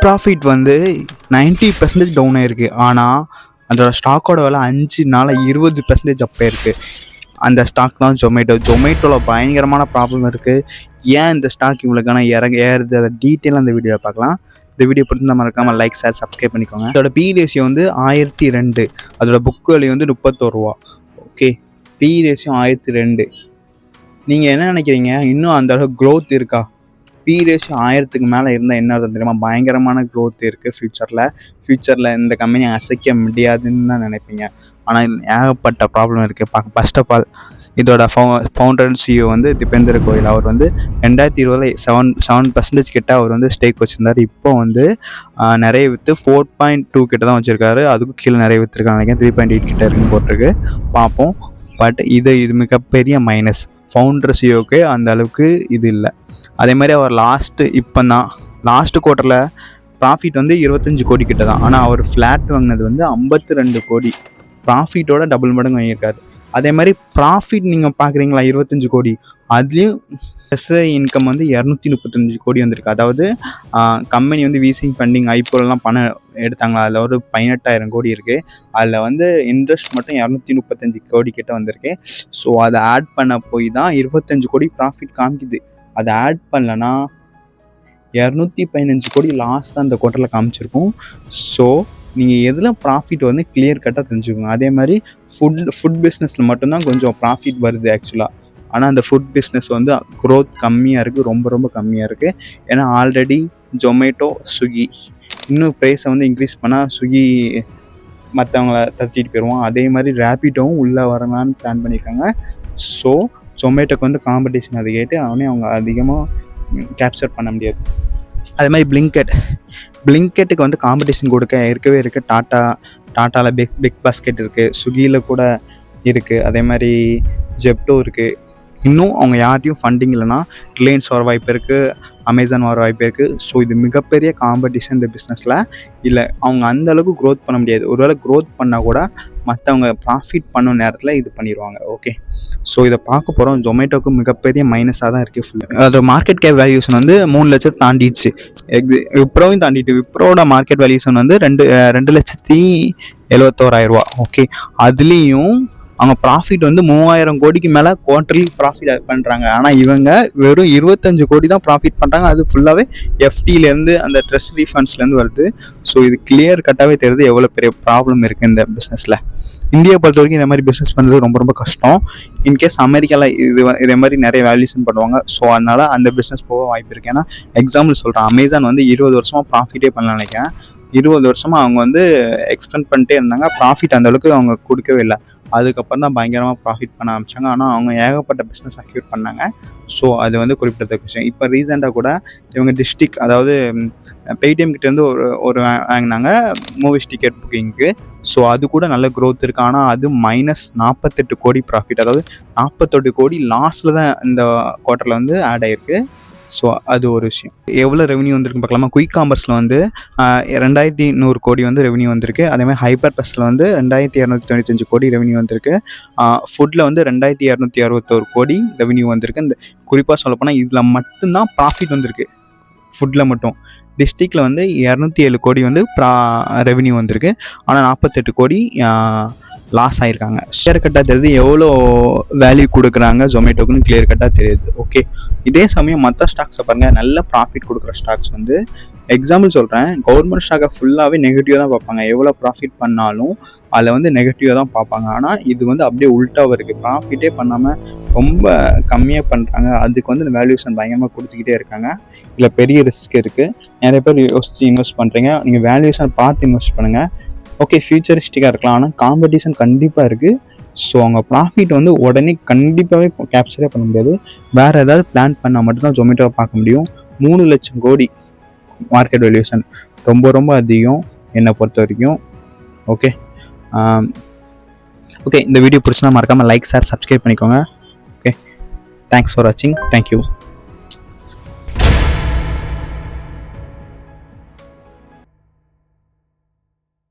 Profit வந்து 90% down ஆயிருக்கு. ஆனால் அதோட ஸ்டாக்கோட விலை 5 நாள் 20% அப் ஆயிருக்கு. அந்த ஸ்டாக் தான் ஜொமேட்டோவில் பயங்கரமான ப்ராப்ளம் இருக்குது. ஏன் இந்த ஸ்டாக் இவ்வளோக்கான ஏறுது அதை டீட்டெயிலாக அந்த வீடியோவில் பார்க்கலாம். இந்த வீடியோ பிடிச்சி மறக்காமல் லைக் ஷேர் சப்ஸ்கிரைப் பண்ணிக்கோங்க. அதோட பி ரேஷியோ வந்து 1002, அதோட புக் வேல்யூ வந்து 31 ரூபா. Okay, B ratio 1002. நீங்கள் என்ன நினைக்கிறீங்க, இன்னும் அந்த அளவுக்கு க்ரோத் இருக்கா? பி ரேஷியோ 1000க்கு மேலே இருந்தால் என்ன அர்த்தம் தெரியுமா? பயங்கரமான க்ரோத் இருக்குது ஃப்யூச்சரில் இந்த கம்பெனி அசைக்க முடியாதுன்னு தான் நினைப்பீங்க. ஆனால் இது ஏகப்பட்ட ப்ராப்ளம் இருக்குது. ஃபர்ஸ்ட் ஆஃப் ஆல் இதோட ஃபவுண்டர் அண்ட் சிஇஓ வந்து திபேந்தர் கோயல். அவர் வந்து 2020 7% கிட்ட அவர் வந்து ஸ்டேக் வச்சுருந்தார். இப்போ வந்து நிறைய விற்று 4.2 கிட்ட தான் வச்சுருக்காரு. அதுக்கும் கீழே நிறைய விற்றுருக்காங்க. நினைக்கிறேன் 3.8 கிட்ட இருக்குன்னு போட்டிருக்கு, பார்ப்போம். பட் இது மிகப்பெரிய மைனஸ். ஃபவுண்டர் சிஇஓக்கு அந்த அளவுக்கு இது இல்லை. அதே மாதிரி அவர் லாஸ்ட் குவார்ட்டரில் ப்ராஃபிட் வந்து 25 கோடி கிட்ட தான். ஆனால் அவர் ஃப்ளாட் வாங்கினது வந்து 52 கோடி, ப்ராஃபிட்டோட டபுள் மடங்கு வாங்கியிருக்காரு. அதே மாதிரி ப்ராஃபிட் நீங்கள் பார்க்குறீங்களா 25 கோடி, அதுலேயும் இன்கம் வந்து 235 கோடி வந்திருக்கு. அதாவது கம்பெனி வந்து விசிங் ஃபண்டிங் ஐபிஓலாம் பணம் எடுத்தாங்களா, அதில் ஒரு 18,000 கோடி இருக்குது. அதில் வந்து இன்ட்ரெஸ்ட் மட்டும் 235 கோடி கிட்ட வந்திருக்கு. ஸோ அதை ஆட் பண்ண போய் தான் 25 கோடி ப்ராஃபிட் காமிக்குது. அதை ஆட் பண்ணலன்னா 215 கோடி லாஸ் தான் இந்த குவார்ட்டரில் காமிச்சிருக்கும். ஸோ நீங்கள் எதில் ப்ராஃபிட் வந்து கிளியர் கட்டாக தெரிஞ்சுக்கோங்க. அதே மாதிரி ஃபுட் பிஸ்னஸில் மட்டும்தான் கொஞ்சம் ப்ராஃபிட் வருது ஆக்சுவலாக. ஆனால் அந்த ஃபுட் பிஸ்னஸ் வந்து க்ரோத் கம்மியாக இருக்குது, ரொம்ப கம்மியாக இருக்குது. ஏன்னா ஆல்ரெடி ஜொமேட்டோ, ஸ்விக்கி இன்னும் ப்ரைஸை வந்து இன்க்ரீஸ் பண்ணால் ஸ்விக்கி மற்றவங்கள தட்டிட்டு போயிடுவோம். அதே மாதிரி ரேபிடோவும் உள்ளே வரலான்னு பிளான் பண்ணியிருக்காங்க. ஸோ ஜொமேட்டோக்கு வந்து காம்படிஷன் அது கேட்டு அவங்க அதிகமாக கேப்சர் பண்ண முடியாது. அதே மாதிரி பிளிங்கெட்டுக்கு வந்து காம்படிஷன் கொடுக்க இருக்கவே டாட்டாவில் பிக் பாஸ்கெட் இருக்குது, ஸ்விக்கியில் கூட இருக்குது, அதே மாதிரி ஜெப்டோ இருக்குது. இன்னும் அவங்க யார்ட்டையும் ஃபண்டிங் இல்லைன்னா ரிலையன்ஸ் வர வாய்ப்பு இருக்குது, அமேசான் வர வாய்ப்பு இருக்குது. ஸோ இது மிகப்பெரிய காம்படிஷன் இந்த பிஸ்னஸில். இல்லை அவங்க அந்த அளவுக்கு க்ரோத் பண்ண முடியாது. ஒருவேளை க்ரோத் பண்ணால் கூட மற்றவங்க ப்ராஃபிட் பண்ண நேரத்தில் இது பண்ணிடுவாங்க. ஓகே, ஸோ இதை பார்க்க போகிறோம். ஜொமேட்டோக்கு மிகப்பெரிய மைனஸாக தான் இருக்குது ஃபுல்லாக. அதோட மார்க்கெட் கேப் வேல்யூஷன் வந்து 3 லட்சத்தை தாண்டிடுச்சு. விப்ரோவையும் தாண்டிட்டு விப்ரோட மார்க்கெட் வேல்யூஷன் வந்து 2,71,000 ரூபா. ஓகே, அதுலேயும் அவங்க ப்ராஃபிட் வந்து 3000 கோடிக்கு மேலே குவார்ட்டர்லி ப்ராஃபிட் பண்ணுறாங்க. ஆனால் இவங்க வெறும் 25 கோடி தான் ப்ராஃபிட் பண்ணுறாங்க. அது ஃபுல்லாகவே எஃப்டிலேருந்து அந்த ட்ரெஷரி ஃபண்ட்ஸ்லேருந்து வருது. ஸோ இது கிளியர் கட்டாகவே தெரியுது எவ்வளோ பெரிய ப்ராப்ளம் இருக்குது இந்த பிஸ்னஸில். இந்தியா பொறுத்த வரைக்கும் இந்த மாதிரி பிஸ்னஸ் பண்ணுறது ரொம்ப கஷ்டம். இன்கேஸ் அமெரிக்காவில் இதே மாதிரி நிறைய வேல்யூஷன் பண்ணுவாங்க. ஸோ அதனால் அந்த பிஸ்னஸ் போக வாய்ப்பு இருக்குது. ஏன்னா எக்ஸாம்பிள் சொல்கிறேன், அமேசான் வந்து 20 வருஷமாக ப்ராஃபிட்டே பண்ணலாம் நினைக்கிறேன். 20 வருஷமாக அவங்க வந்து எக்ஸ்பெண்ட் பண்ணிட்டே இருந்தாங்க. ப்ராஃபிட் அந்தளவுக்கு அவங்க கொடுக்கவே இல்லை. அதுக்கப்புறம் தான் பயங்கரமாக ப்ராஃபிட் பண்ண ஆரம்பித்தாங்க. ஆனால் அவங்க ஏகப்பட்ட பிஸ்னஸ் அக்யூர் பண்ணாங்க. ஸோ அது வந்து குறிப்பிடத்தக்க விஷயம். இப்போ ரீசெண்டாக கூட இவங்க டிஸ்ட்ரிக், அதாவது பேடிஎம் கிட்டேருந்து ஒரு வாங்கினாங்க மூவிஸ் டிக்கெட் புக்கிங்க்கு. ஸோ அது கூட நல்ல க்ரோத் இருக்குது. ஆனால் அது -48 கோடி ப்ராஃபிட், அதாவது 48 கோடி லாஸில் தான் இந்த குவார்ட்டரில் வந்து ஆட் ஆகிருக்கு. ஸோ அது ஒரு விஷயம். எவ்வளோ ரெவன்யூ வந்திருக்கு பார்க்கலாமா. குயிக் காமர்ஸில் வந்து 2100 கோடி வந்து ரெவன்யூ வந்திருக்கு. அதேமாதிரி ஹைப்பர் பஸ்ஸில் வந்து 2295 கோடி ரெவன்யூ வந்திருக்கு. ஃபுட்டில் வந்து 2261 கோடி ரெவன்யூ வந்திருக்கு. இந்த குறிப்பாக சொல்லப்போனால் இதில் மட்டும்தான் ப்ராஃபிட் வந்திருக்கு, ஃபுட்டில் மட்டும். டிஸ்ட்ரிக்டில் வந்து 207 கோடி வந்து ரெவன்யூ வந்திருக்கு. ஆனால் 48 கோடி லாஸ் ஆகிருக்காங்க. கிளியர் கட்டாக தெரியுது எவ்வளோ வேல்யூ கொடுக்குறாங்க ஜொமேட்டோக்குன்னு கிளியர் கட்டாக தெரியுது. ஓகே, இதே சமயம் மற்ற ஸ்டாக்ஸை பாருங்கள், நல்ல ப்ராஃபிட் கொடுக்குற ஸ்டாக்ஸ் வந்து எக்ஸாம்பிள் சொல்கிறேன், கவர்மெண்ட் ஸ்டாக்கை ஃபுல்லாகவே நெகட்டிவாக தான் பார்ப்பாங்க. எவ்வளோ ப்ராஃபிட் பண்ணாலும் அதில் வந்து நெகட்டிவாக தான் பார்ப்பாங்க. ஆனால் இது வந்து அப்படியே உல்ட்டாக இருக்குது. ப்ராஃபிட்டே பண்ணாமல் ரொம்ப கம்மியாக பண்ணுறாங்க. அதுக்கு வந்து வேல்யூஷன் பயங்கரமாக கொடுத்துக்கிட்டே இருக்காங்க. இதில் பெரிய ரிஸ்க் இருக்குது. நிறைய பேர் யோசிச்சு இன்வெஸ்ட் பண்ணுறீங்க. நீங்கள் வேல்யூஷன் பார்த்து இன்வெஸ்ட் பண்ணுங்கள். ஓகே, ஃபியூச்சரிஸ்டிக்காக இருக்கலாம், ஆனால் காம்படிஷன் கண்டிப்பாக இருக்குது. ஸோ அவங்க ப்ராஃபிட் வந்து உடனே கண்டிப்பாகவே கேப்சரே பண்ண முடியாது. வேறு ஏதாவது பிளான் பண்ணால் மட்டும்தான் ஜொமேட்டோவை பார்க்க முடியும். 3 லட்சம் கோடி மார்க்கெட் வேல்யூஷன் ரொம்ப அதிகம் என்னை பொறுத்த வரைக்கும். ஓகே, இந்த வீடியோ பிடிச்சினா மறக்காமல் லைக் ஷேர் சப்ஸ்கிரைப் பண்ணிக்கோங்க. ஓகே, தேங்க்ஸ் ஃபார் வாட்சிங். தேங்க்யூ.